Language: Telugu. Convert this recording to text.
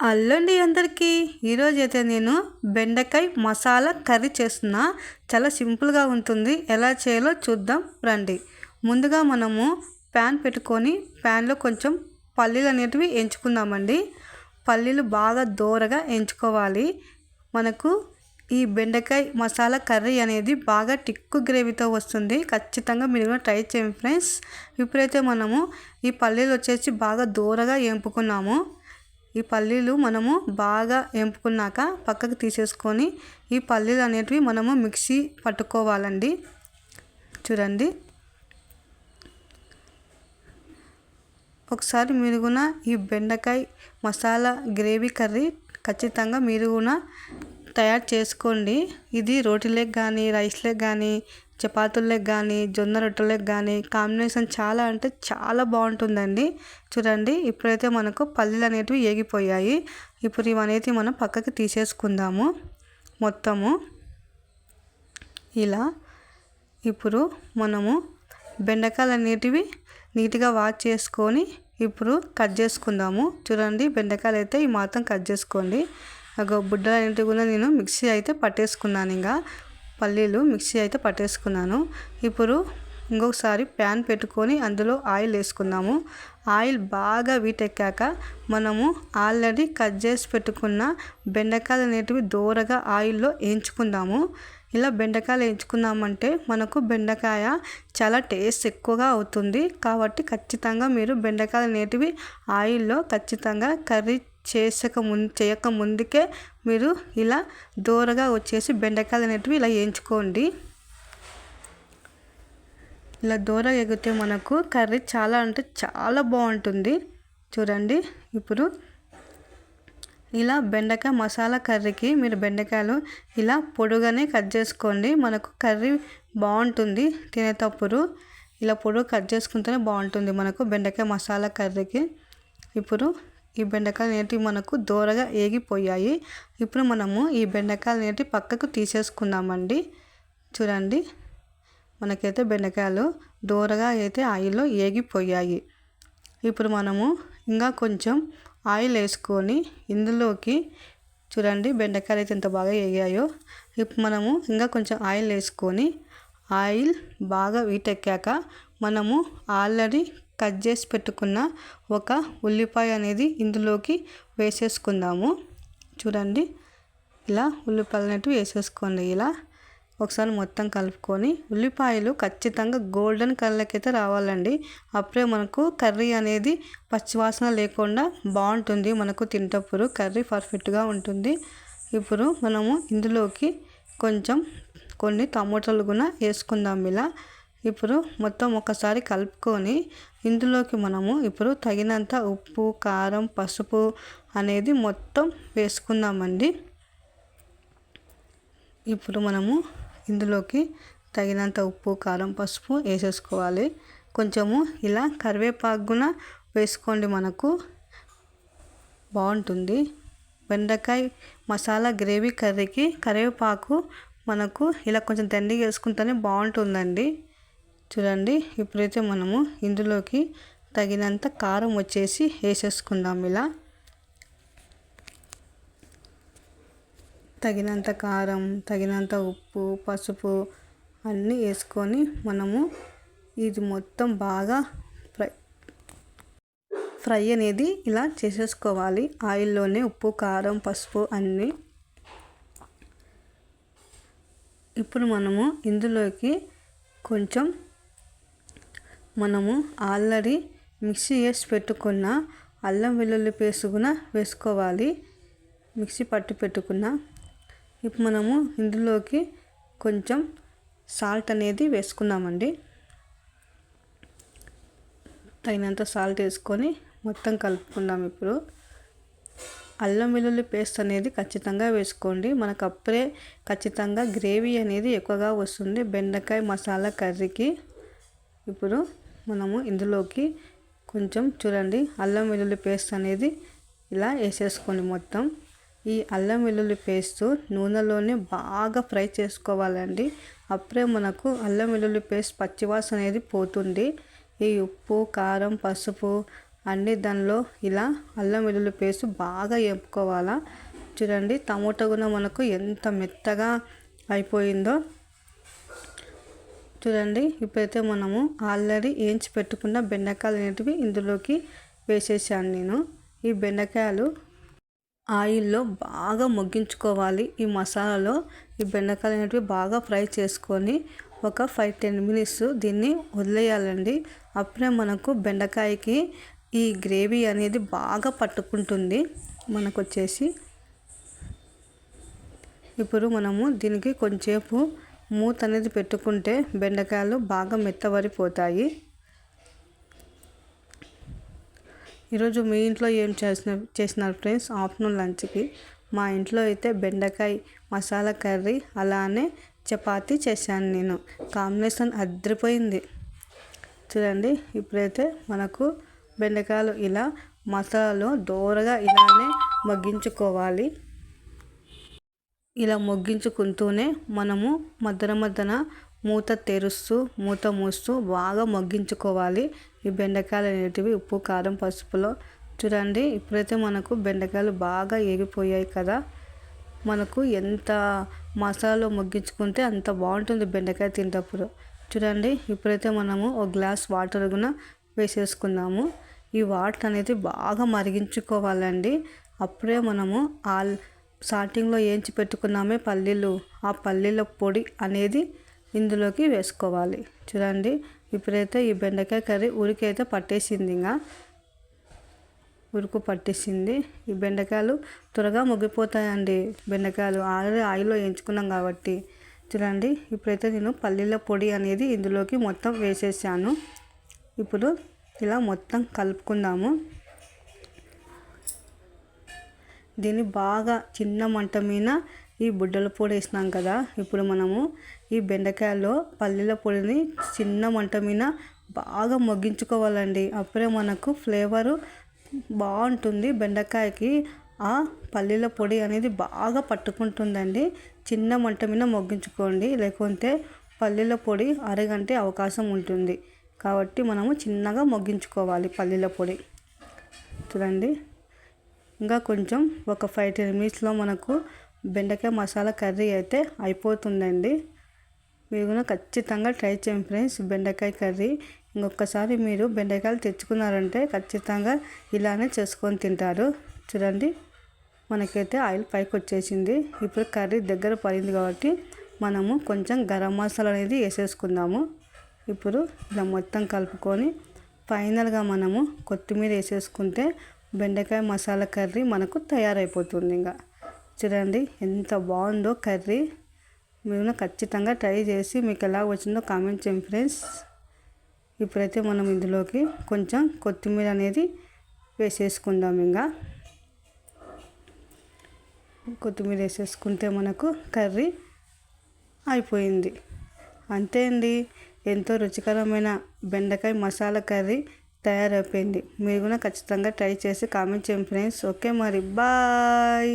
అల్లండి అందరికీ ఈరోజైతే నేను బెండకాయ మసాలా కర్రీ చేస్తున్నా. చాలా సింపుల్గా ఉంటుంది. ఎలా చేయాలో చూద్దాం రండి. ముందుగా మనము ప్యాన్ పెట్టుకొని ప్యాన్లో కొంచెం పల్లీలు అనేటివి ఎంచుకుందామండి. పల్లీలు బాగా దోరగా ఎంచుకోవాలి. మనకు ఈ బెండకాయ మసాలా కర్రీ అనేది బాగా టిక్కు గ్రేవీతో వస్తుంది. ఖచ్చితంగా మీరు కూడా ట్రై చేయండి ఫ్రెండ్స్. ఇప్పుడైతే మనము ఈ పల్లీలు వచ్చేసి బాగా దోరగా ఎంపుకున్నాము. ఈ పల్లీలు మనము బాగా ఎంపుకున్నాక పక్కకు తీసేసుకొని ఈ పల్లీలు అనేటివి మనము మిక్సీ పట్టుకోవాలండి. చూడండి, ఒకసారి మీరు కూడా ఈ బెండకాయ మసాలా గ్రేవీ కర్రీ ఖచ్చితంగా మీరు కూడా తయారు చేసుకోండి. ఇది రోటీలకు కానీ రైస్లకు కానీ చపాతీలకు కానీ జొన్న రొట్టెలకు కానీ కాంబినేషన్ చాలా అంటే చాలా బాగుంటుందండి. చూడండి, ఇప్పుడైతే మనకు పల్లీలు అనేటివి ఏగిపోయాయి. ఇప్పుడు ఇవనేవి మనం పక్కకి తీసేసుకుందాము మొత్తము ఇలా. ఇప్పుడు మనము బెండకాయలు అనేటివి నీట్గా వాష్ చేసుకొని ఇప్పుడు కట్ చేసుకుందాము. చూడండి, బెండకాయలు అయితే ఈ మాత్రం కట్ చేసుకోండి. బుడ్డలు అనేటివి కూడా నేను మిక్సీ అయితే పట్టేసుకున్నాను. ఇంకా పల్లీలు మిక్సీ అయితే పట్టేసుకున్నాను. ఇప్పుడు ఇంకొకసారి ప్యాన్ పెట్టుకొని అందులో ఆయిల్ వేసుకుందాము. ఆయిల్ బాగా వీటెక్కాక మనము ఆల్రెడీ కట్ చేసి పెట్టుకున్న బెండకాయలు అనేటివి దూరగా ఆయిల్లో వేయించుకుందాము. ఇలా బెండకాయలు వేయించుకున్నామంటే మనకు బెండకాయ చాలా టేస్ట్ ఎక్కువగా అవుతుంది. కాబట్టి ఖచ్చితంగా మీరు బెండకాయలు అనేటివి ఆయిల్లో ఖచ్చితంగా కర్రీ చేయక ముందుకే మీరు ఇలా దూరగా వచ్చేసి బెండకాయలు అనేటివి ఇలా వేయించుకోండి. ఇలా దూరగా ఎగితే మనకు కర్రీ చాలా అంటే చాలా బాగుంటుంది. చూడండి, ఇప్పుడు ఇలా బెండకాయ మసాలా కర్రీకి మీరు బెండకాయలు ఇలా పొడుగానే కట్ చేసుకోండి. మనకు కర్రీ బాగుంటుంది తినేటప్పుడు. ఇలా పొడుగు కట్ చేసుకుంటేనే బాగుంటుంది మనకు బెండకాయ మసాలా కర్రీకి. ఇప్పుడు ఈ బెండకాయలు అనేటివి మనకు దోరగా ఏగిపోయాయి. ఇప్పుడు మనము ఈ బెండకాయలు అనేటివి పక్కకు తీసేసుకుందామండి. చూడండి, మనకైతే బెండకాయలు దోరగా అయితే ఆయిల్లో ఏగిపోయాయి. ఇప్పుడు మనము ఇంకా కొంచెం ఆయిల్ వేసుకొని ఇందులోకి చూడండి బెండకాయలు అయితే ఎంత బాగా వేగాయో. ఇప్పుడు మనము ఇంకా కొంచెం ఆయిల్ వేసుకొని ఆయిల్ బాగా వీటెక్కాక మనము ఆల్రెడీ కట్ చేసి పెట్టుకున్న ఒక ఉల్లిపాయ అనేది ఇందులోకి వేసేసుకుందాము. చూడండి, ఇలా ఉల్లిపాయలు అనేటివి వేసేసుకోండి. ఇలా ఒకసారి మొత్తం కలుపుకొని ఉల్లిపాయలు ఖచ్చితంగా గోల్డెన్ కలర్కి అయితే రావాలండి. అప్పుడే మనకు కర్రీ అనేది పచ్చివాసన లేకుండా బాగుంటుంది. మనకు తింటప్పుడు కర్రీ పర్ఫెక్ట్గా ఉంటుంది. ఇప్పుడు మనము ఇందులోకి కొన్ని టమోటాలు కూడా వేసుకుందాం ఇలా. ఇప్పుడు మొత్తం ఒకసారి కలుపుకొని ఇందులోకి మనము ఇప్పుడు తగినంత ఉప్పు, కారం, పసుపు అనేది మొత్తం వేసుకుందామండి. ఇప్పుడు మనము ఇందులోకి తగినంత ఉప్పు, కారం, పసుపు వేసేసుకోవాలి. కొంచెము ఇలా కరివేపాకు కూడా వేసుకోండి, మనకు బాగుంటుంది. బెండకాయ మసాలా గ్రేవీ కర్రీకి కరివేపాకు మనకు ఇలా కొంచెం దండిగా వేసుకుంటేనే బాగుంటుందండి. చూడండి, ఇప్పుడైతే మనము ఇందులోకి తగినంత కారం వచ్చేసి వేసేసుకుందాం. ఇలా తగినంత కారం, తగినంత ఉప్పు, పసుపు అన్నీ వేసుకొని మనము ఇది మొత్తం బాగా ఫ్రై అనేది ఇలా చేసేసుకోవాలి. ఆయిల్లోనే ఉప్పు, కారం, పసుపు అన్నీ. ఇప్పుడు మనము ఇందులోకి కొంచెం మనము ఆల్రెడీ మిక్సీ చేసి పెట్టుకున్న అల్లం వెల్లుల్లి పేస్ట్ కూడా వేసుకోవాలి, మిక్సీ పట్టి పెట్టుకున్న. ఇప్పుడు మనము ఇందులోకి కొంచెం సాల్ట్ అనేది వేసుకుందామండి. తగినంత సాల్ట్ వేసుకొని మొత్తం కలుపుకుందాం. ఇప్పుడు అల్లం వెల్లుల్లి పేస్ట్ అనేది ఖచ్చితంగా వేసుకోండి. మనకు అప్పుడే ఖచ్చితంగా గ్రేవీ అనేది ఎక్కువగా వస్తుంది బెండకాయ మసాలా కర్రీకి. ఇప్పుడు మనము ఇందులోకి కొంచెం చూడండి అల్లం వెల్లుల్లి పేస్ట్ అనేది ఇలా వేసేసుకోండి మొత్తం. ఈ అల్లం వెల్లుల్లి పేస్ట్ నూనెలోనే బాగా ఫ్రై చేసుకోవాలండి. అప్పుడే మనకు అల్లం వెల్లుల్లి పేస్ట్ పచ్చివాసన అనేది పోతుంది. ఈ ఉప్పు, కారం, పసుపు అన్ని దానిలో ఇలా అల్లం వెల్లుల్లి పేస్ట్ బాగా వేపుకోవాలా. చూడండి టమోటా కూడా మనకు ఎంత మెత్తగా అయిపోయిందో చూడండి. ఇప్పుడైతే మనము ఆల్రెడీ వేయించి పెట్టుకున్న బెండకాయలు అనేటివి ఇందులోకి వేసేసాను నేను. ఈ బెండకాయలు ఆయిల్లో బాగా మగ్గించుకోవాలి. ఈ మసాలాలో ఈ బెండకాయలు అనేటివి బాగా ఫ్రై చేసుకొని ఒక 5-10 మినిట్స్ దీన్ని వదిలేయాలండి. అప్పుడే మనకు బెండకాయకి ఈ గ్రేవీ అనేది బాగా పట్టుకుంటుంది మనకు వచ్చేసి. ఇప్పుడు మనము దీనికి కొంచెంసేపు మూత అనేది పెట్టుకుంటే బెండకాయలు బాగా మెత్తబడిపోతాయి. ఈరోజు మీ ఇంట్లో ఏం చేసినారు ఫ్రెండ్స్ ఆఫ్టర్నూన్ లంచ్కి? మా ఇంట్లో అయితే బెండకాయ మసాలా కర్రీ అలానే చపాతీ చేశాను నేను. కాంబినేషన్ అదిరిపోయింది చూడండి. ఇప్పుడైతే మనకు బెండకాయలు ఇలా మసాలాలో దోరగా ఇలానే మగ్గించుకోవాలి. ఇలా మగ్గించుకుంటూనే మనము మధ్యన మూత తెరుస్తూ మూత మూస్తూ బాగా మగ్గించుకోవాలి. ఈ బెండకాయలు అనేటివి ఉప్పు కారం పసుపులో చూడండి. ఇప్పుడైతే మనకు బెండకాయలు బాగా ఏగిపోయాయి కదా. మనకు ఎంత మసాలాలో మగ్గించుకుంటే అంత బాగుంటుంది బెండకాయ తింటప్పుడు చూడండి. ఇప్పుడైతే మనము ఒక గ్లాస్ వాటర్ కూడా వేసేసుకున్నాము. ఈ వాటర్ అనేది బాగా మరిగించుకోవాలండి. అప్పుడే మనము స్టార్టింగ్లో వేయించి పెట్టుకున్నామే పల్లీలు, ఆ పల్లీల పొడి అనేది ఇందులోకి వేసుకోవాలి చూడండి. ఇప్పుడైతే ఈ బెండకాయ కర్రీ ఉరికైతే పట్టేసింది. ఇంకా ఉరుకు పట్టేసింది. ఈ బెండకాయలు త్వరగా మగ్గిపోతాయండి. బెండకాయలు ఆల్రెడీ ఆయిల్లో వేయించుకున్నాం కాబట్టి చూడండి. ఇప్పుడైతే నేను పల్లీల పొడి అనేది ఇందులోకి మొత్తం వేసేసాను. ఇప్పుడు ఇలా మొత్తం కలుపుకుందాము. దీన్ని బాగా చిన్న మంట మీద ఈ బుడ్డల పొడి వేసినాం కదా. ఇప్పుడు మనము ఈ బెండకాయలో పల్లీల పొడిని చిన్న మంట మీద బాగా మగ్గించుకోవాలండి. అప్పుడే మనకు ఫ్లేవరు బాగుంటుంది. బెండకాయకి ఆ పల్లీల పొడి అనేది బాగా పట్టుకుంటుందండి. చిన్న మంట మీద మగ్గించుకోండి, లేకుంటే పల్లీల పొడి అరగంటే అవకాశం ఉంటుంది. కాబట్టి మనము చిన్నగా మగ్గించుకోవాలి పల్లీల పొడి చూడండి. ఇంకా కొంచెం ఒక 5-10 మినిట్స్లో మనకు బెండకాయ మసాలా కర్రీ అయితే అయిపోతుందండి. మీరు కూడా ఖచ్చితంగా ట్రై చేయండి ఫ్రెండ్స్ బెండకాయ కర్రీ. ఇంకొకసారి మీరు బెండకాయలు తెచ్చుకున్నారంటే ఖచ్చితంగా ఇలానే చేసుకొని తింటారు చూడండి. మనకైతే ఆయిల్ పైకి వచ్చేసింది. ఇప్పుడు కర్రీ దగ్గర పడింది కాబట్టి మనము కొంచెం గరం మసాలా అనేది వేసేసుకుందాము. ఇప్పుడు ఇలా మొత్తం కలుపుకొని ఫైనల్గా మనము కొత్తిమీర వేసేసుకుంటే బెండకాయ మసాలా కర్రీ మనకు తయారైపోతుంది. ఇంకా చూడండి ఎంత బాగుందో కర్రీ. మీరు ఖచ్చితంగా ట్రై చేసి మీకు ఎలా వచ్చిందో కామెంట్ చేయండి ఫ్రెండ్స్. ఇప్పుడైతే మనం ఇందులోకి కొంచెం కొత్తిమీర అనేది వేసేసుకుందాం. ఇంకా కొత్తిమీర వేసేసుకుంటే మనకు కర్రీ అయిపోయింది. అంతే అండి, ఎంతో రుచికరమైన బెండకాయ మసాలా కర్రీ తయారైపోయింది. మీరు కూడా ఖచ్చితంగా ట్రై చేసి కామెంట్ చేయండి ఫ్రెండ్స్. ఓకే మరి బాయ్.